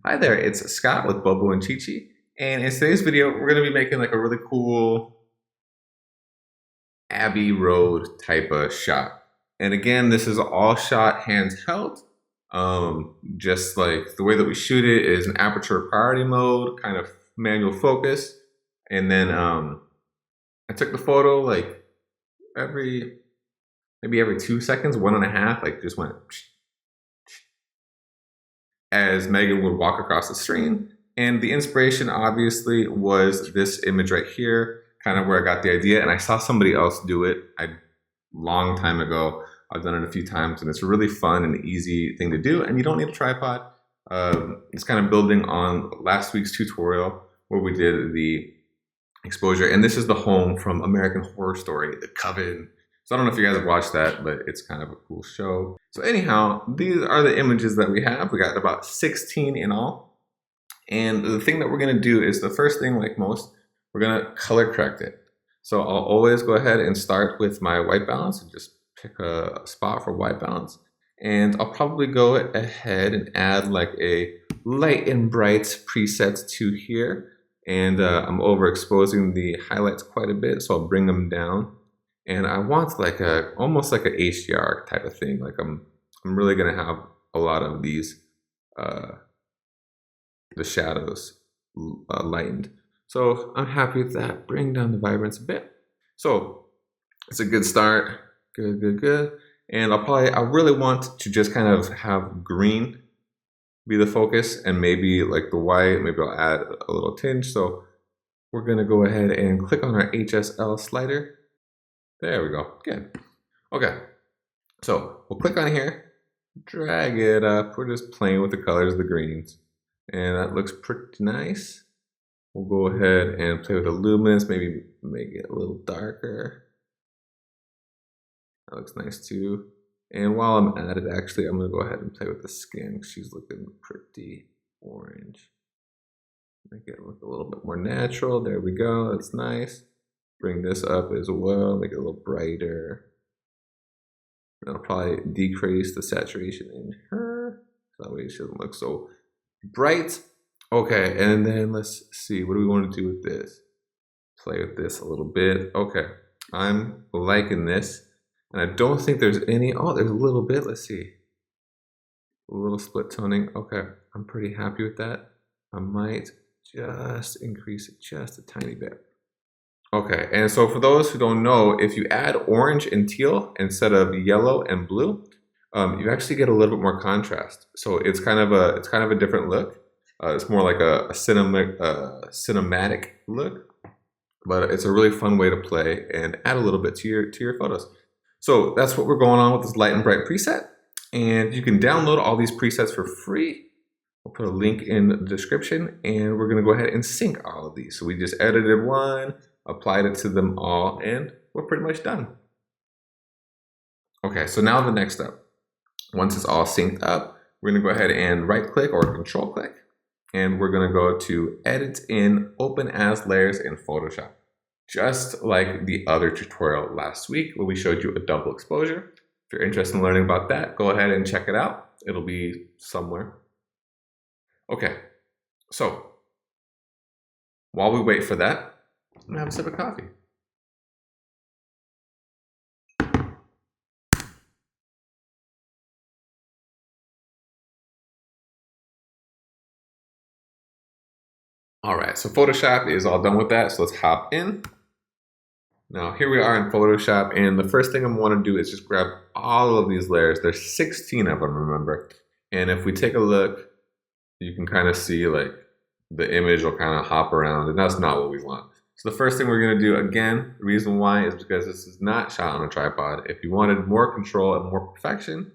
Hi there, it's Scott with Bobo and Chichi, and in today's video, we're going to be making like a really cool Abbey Road type of shot. And again, this is all shot handheld. Just like the way that we shoot it is an aperture priority mode, kind of manual focus. And then I took the photo like maybe every 2 seconds, 1.5, like just went as Megan would walk across the screen. And the inspiration obviously was this image right here, kind of where I got the idea. And I saw somebody else do it a long time ago. I've done it a few times and it's a really fun and easy thing to do. And you don't need a tripod. It's kind of building on last week's tutorial where we did the exposure. And this is the home from American Horror Story, The Coven. So I don't know if you guys have watched that, but it's kind of a cool show. So anyhow, these are the images that we have. We got about 16 in all. And the thing that we're gonna do is the first thing, like most, we're gonna color correct it. So I'll always go ahead and start with my white balance and just pick a spot for white balance. And I'll probably go ahead and add like a light and bright preset to here. And I'm overexposing the highlights quite a bit, so I'll bring them down. And I want like almost like a HDR type of thing. Like I'm really gonna have a lot of these, the shadows lightened. So I'm happy with that. Bring down the vibrance a bit. So it's a good start. Good, good, good. And I really want to just kind of have green be the focus and maybe like the white, maybe I'll add a little tinge. So we're gonna go ahead and click on our HSL slider. There we go, good. Okay, so we'll click on here, drag it up. We're just playing with the colors of the greens. And that looks pretty nice. We'll go ahead and play with the luminance, maybe make it a little darker. That looks nice too. And while I'm at it, actually, I'm gonna go ahead and play with the skin. She's looking pretty orange. Make it look a little bit more natural. There we go, that's nice. Bring this up as well, make it a little brighter. And I'll probably decrease the saturation in her, so that way it shouldn't look so bright. Okay, and then let's see, what do we want to do with this? Play with this a little bit. Okay, I'm liking this. And I don't think there's any, oh, there's a little bit, let's see. A little split toning, okay. I'm pretty happy with that. I might just increase it just a tiny bit. Okay, and so for those who don't know, if you add orange and teal instead of yellow and blue, you actually get a little bit more contrast. So it's kind of a different look. It's more like a cinematic look, but it's a really fun way to play and add a little bit to your photos. So that's what we're going on with this light and bright preset. And you can download all these presets for free. I'll put a link in the description and we're gonna go ahead and sync all of these. So we just edited one, applied it to them all, and we're pretty much done. Okay, so now the next step. Once it's all synced up, we're gonna go ahead and right click or control click, and we're gonna go to edit in open as layers in Photoshop. Just like the other tutorial last week where we showed you a double exposure. If you're interested in learning about that, go ahead and check it out. It'll be somewhere. Okay, so while we wait for that, I'm gonna have a sip of coffee. All right, so Photoshop is all done with that, so let's hop in. Now here we are in Photoshop, and the first thing I want to do is just grab all of these layers. There's 16 of them, remember? And if we take a look, you can kind of see like the image will kind of hop around, and that's not what we want. So the first thing we're going to do, again, the reason why is because this is not shot on a tripod. If you wanted more control and more perfection,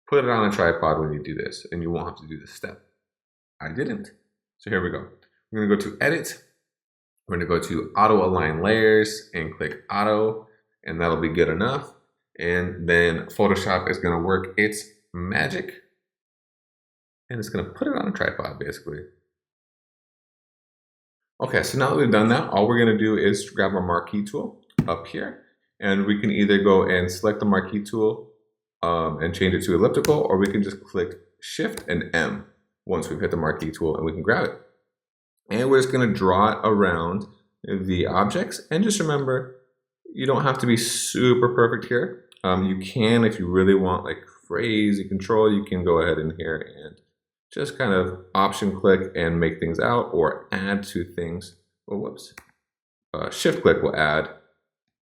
put it on a tripod when you do this, and you won't have to do this step. I didn't. So here we go. We're going to go to Edit. We're going to go to Auto Align Layers and click Auto, and that'll be good enough. And then Photoshop is going to work its magic, and it's going to put it on a tripod, basically. Okay, so now that we've done that, all we're going to do is grab our Marquee Tool up here, and we can either go and select the Marquee Tool and change it to elliptical, or we can just click Shift and M. once we've hit the Marquee tool, and we can grab it. And we're just gonna draw it around the objects. And just remember, you don't have to be super perfect here. You can, if you really want like crazy control, you can go ahead in here and just kind of option click and make things out, or add to things. Oh, whoops. Shift click will add,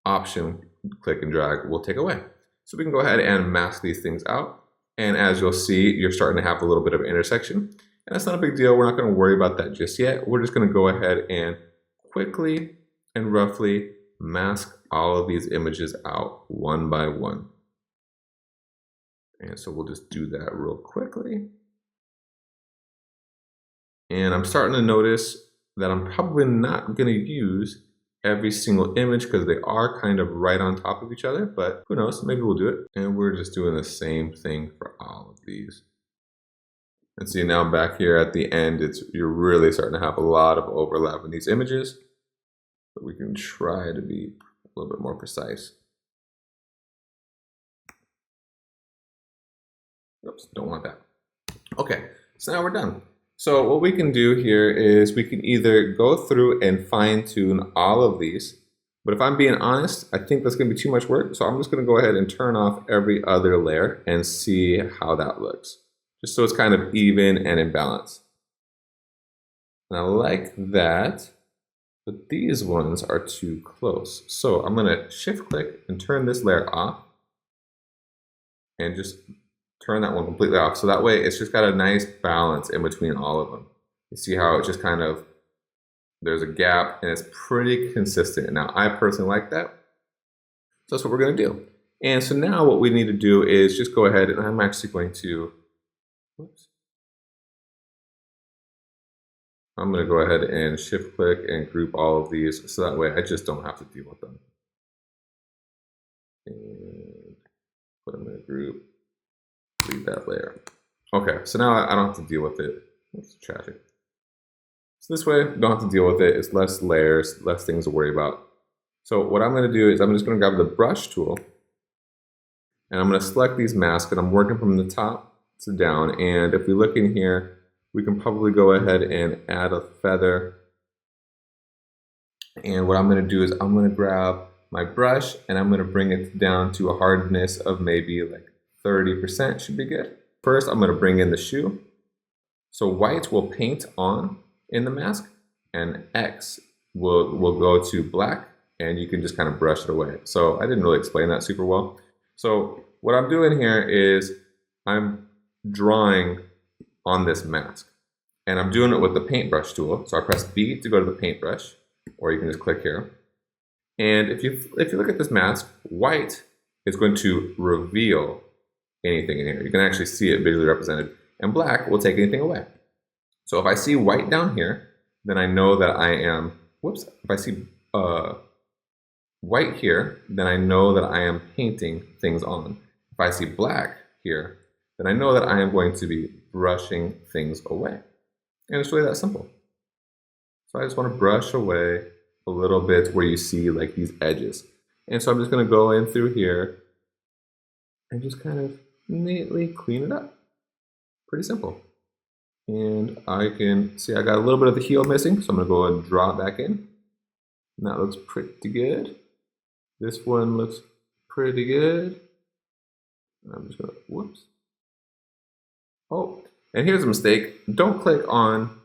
option click and drag will take away. So we can go ahead and mask these things out. And as you'll see, you're starting to have a little bit of an intersection. And that's not a big deal. We're not going to worry about that just yet. We're just going to go ahead and quickly and roughly mask all of these images out one by one. And so we'll just do that real quickly. And I'm starting to notice that I'm probably not going to use every single image because they are kind of right on top of each other, but who knows, maybe we'll do it. And we're just doing the same thing for all of these. And see now back here at the end, you're really starting to have a lot of overlap in these images, but we can try to be a little bit more precise. Oops, don't want that. Okay, so now we're done. So what we can do here is we can either go through and fine tune all of these, but if I'm being honest, I think that's gonna be too much work. So I'm just gonna go ahead and turn off every other layer and see how that looks. Just so it's kind of even and in balance. And I like that, but these ones are too close. So I'm gonna shift click and turn this layer off and just turn that one completely off. So that way it's just got a nice balance in between all of them. You see how it just kind of, there's a gap and it's pretty consistent. Now I personally like that. So that's what we're gonna do. And so now what we need to do is just go ahead, and I'm actually going to, whoops. I'm gonna go ahead and shift click and group all of these so that way I just don't have to deal with them. And put them in a group. Leave that layer. Okay, so now I don't have to deal with it. That's tragic. So this way, don't have to deal with it. It's less layers, less things to worry about. So what I'm gonna do is I'm just gonna grab the brush tool and I'm gonna select these masks, and I'm working from the top to down. And if we look in here, we can probably go ahead and add a feather. And what I'm gonna do is I'm gonna grab my brush and I'm gonna bring it down to a hardness of maybe like 30% should be good. First, I'm going to bring in the shoe. So white will paint on in the mask, and X will go to black, and you can just kind of brush it away. So I didn't really explain that super well. So what I'm doing here is I'm drawing on this mask, and I'm doing it with the paintbrush tool. So I press B to go to the paintbrush, or you can just click here. And if you look at this mask, white is going to reveal anything in here. You can actually see it visually represented, and black will take anything away. So if I see white down here, then I know that I am, whoops, if I see white here, then I know that I am painting things on. If I see black here, then I know that I am going to be brushing things away. And it's really that simple. So I just want to brush away a little bit where you see like these edges. And so I'm just going to go in through here and just kind of neatly clean it up. Pretty simple. And I can see I got a little bit of the heel missing, so I'm going to go ahead and draw it back in. And that looks pretty good. This one looks pretty good. I'm just going to, whoops. Oh, and here's a mistake. Don't click on,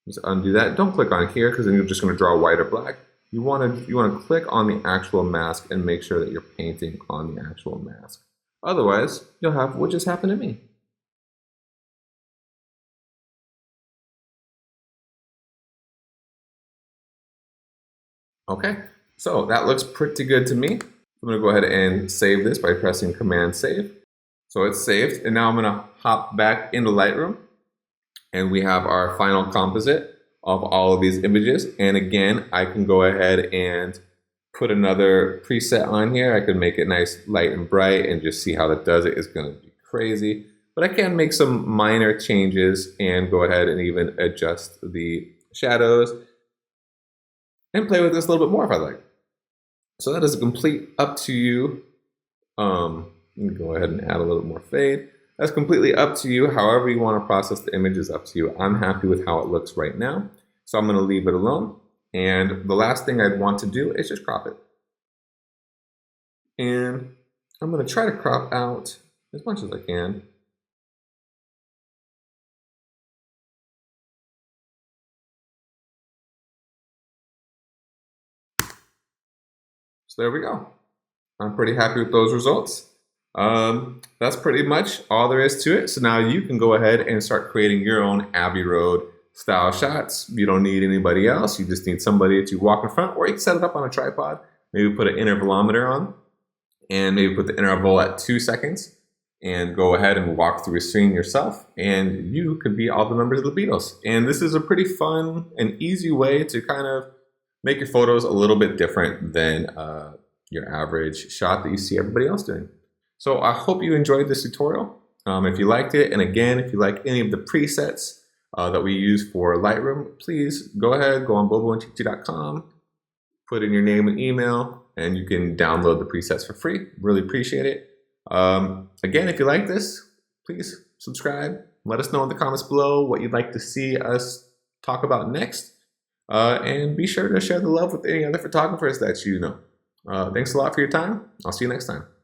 just undo that. Don't click on here because then you're just going to draw white or black. You want to click on the actual mask and make sure that you're painting on the actual mask. Otherwise, you'll have what just happened to me. Okay, so that looks pretty good to me. I'm going to go ahead and save this by pressing Command Save. So it's saved, and now I'm going to hop back into Lightroom, and we have our final composite of all of these images. And again, I can go ahead and put another preset on here. I can make it nice, light and bright, and just see how that does it. It's going to be crazy. But I can make some minor changes and go ahead and even adjust the shadows and play with this a little bit more if I like. So that is complete up to you. Let me go ahead and add a little more fade. that's completely up to you. However you want to process the image is up to you. I'm happy with how it looks right now, so I'm going to leave it alone. And the last thing I'd want to do is just crop it. And I'm going to try to crop out as much as I can. So there we go. I'm pretty happy with those results. That's pretty much all there is to it. So now you can go ahead and start creating your own Abbey Road style shots. You don't need anybody else. You just need somebody to walk in front, or you can set it up on a tripod. Maybe put an intervalometer on, and maybe put the interval at 2 seconds, and go ahead and walk through a scene yourself, and you could be all the members of the Beatles. And this is a pretty fun and easy way to kind of make your photos a little bit different than your average shot that you see everybody else doing. So I hope you enjoyed this tutorial. If you liked it, and again, if you like any of the presets that we use for Lightroom, please go ahead, go on boboandchichi.com, put in your name and email, and you can download the presets for free. Really appreciate it. Again, if you like this, please subscribe. Let us know in the comments below what you'd like to see us talk about next. And be sure to share the love with any other photographers that you know. Thanks a lot for your time. I'll see you next time.